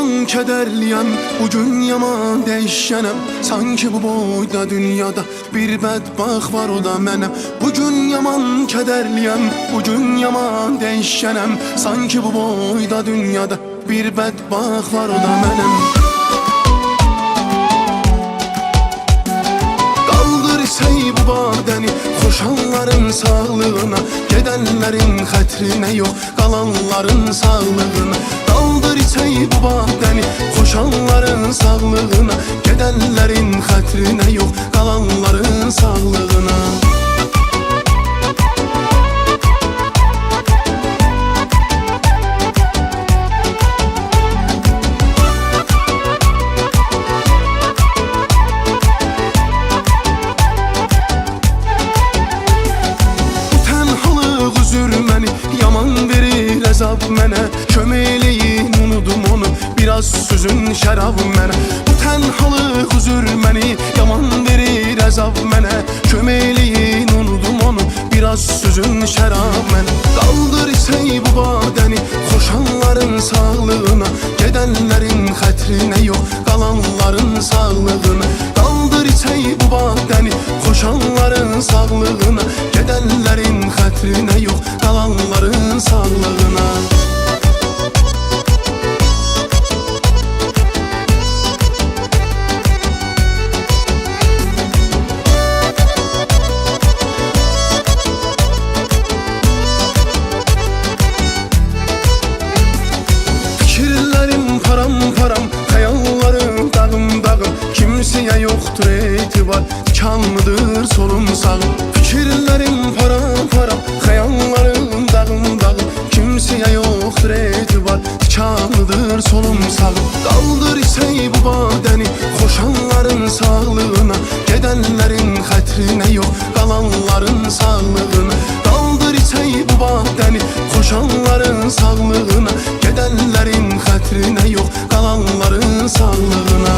yaman kederliyem, bugün yaman değişenem. Sanki bu boyda dünyada bir bedbaxt var, o da mənim. Bugün yaman kederliyem, bugün yaman değişenem. Sanki bu boyda dünyada bir bedbaxt var, o da mənim. Ey bu badəni xoşanların sağlığına, gedənlərin xətrinə yox, qalanların sağlığına. Qaldır içey bu badəni xoşanların sağlığına, gedənlərin xətrinə yox, qalanların sağlığına. Yaman verir əzab mənə, köməkliyin unudum onu, biraz süzün şərab mənə. Bu tənhalıq üzür məni, yaman verir əzab mənə, köməkliyin unudum onu, biraz süzün şərab mənə. Qaldır içey bu badəni xoşanların sağlığına, gedənlərin xətrinə yox, qalanların sağlığına. Qaldır içey bu badəni xoşanların sağlığına, gedənlərin xətrinə yox, qalanların sağlığına. Fikirlərim param-param, xəyallarım dağım-dağım. Kimsəyə yoxdur etibar, tikanlıdır solum sağım. Fikirlərim param-param, xəyallarım dağım-dağım. Kimsəyə yoxdur etibar, tikanlıdır solum sağım. Qaldır içey bu badəni xoşanların sağlığına, gedənlərin xətrinə yox, qalanların sağlığına. Qaldır içey bu badəni xoşanların sağlığına, gedənlərin xətrinə yox, qalanların sağlığına.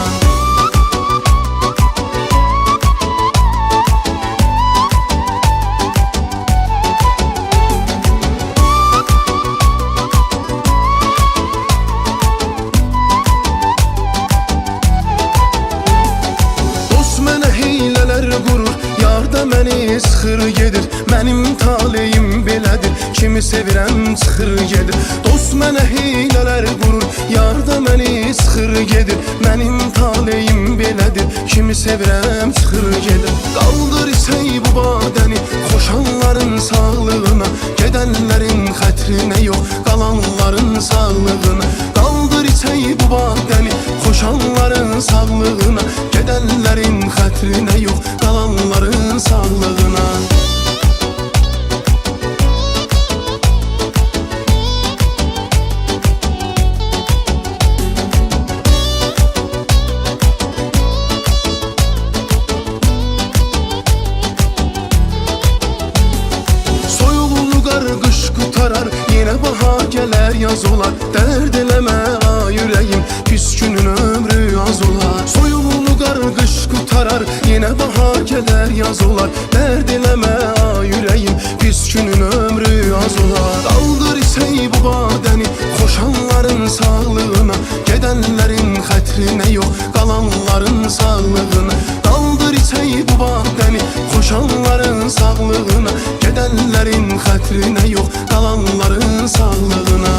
Yarda məni sıxır gedir, mənim taleyim belədir. Kimi sevirəm çıxır gedir, dost mənə hiylələr qurur. Yarda məni sıxır gedir, mənim taleyim belədir. Kimi sevirəm çıxır gedir. Qaldır içey bu badəni xoşanların sağlığına, gedənlərin xətrinə yox, qalanların sağlığına. Qaldır içey bu badəni xoşanların sağlığına, gedənlərin xətrinə yox, qalanların sağlığına. Soyuqlu qar qış qutarar, yenə bahar gələr yaz olar. Dərd eləmə ay ürəyim, pis günün ömrü az olar. Soyuqlu qar qış qutarar, yenə bahar gələr yaz olar. Dərd eləmə ay ürəyim, pis günün ömrü az olar. Qaldır içey bu badəni xoşanların sağlığına, gedənlərin xətrinə yox, qalanların sağlığına. Qaldır içey bu badəni xoşanların sağlığına, gedənlərin xətrinə yox, qalanların sağlığına.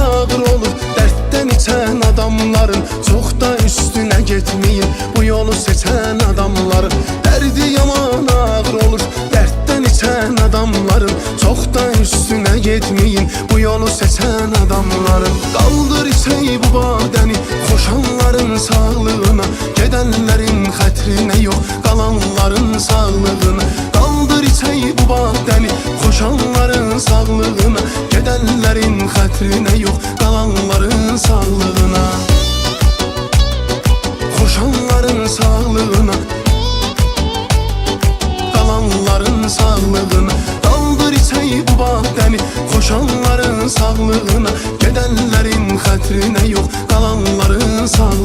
Ağır olur dərddən içən adamların, çox da üstünə getməyin bu yolu seçən adamların. Dərdi yaman ağır olur dərddən içən adamların, çox da üstünə getməyin bu yolu seçən adamların. Qaldır içey bu badəni xoşanların sağlığına, gedənlərin xətrinə yox, qalanların sağlığına. Qaldır içey bu badəni xoşanların sağlığına, gedənlərin xətrinə yox, qalanların sağlığına. Xoşanların sağlığına, qalanların sağlığına. Qaldır içey bu badəni səni koşanların sağlığına, gedənlərin xətrinə yox, qalanların sağlığına.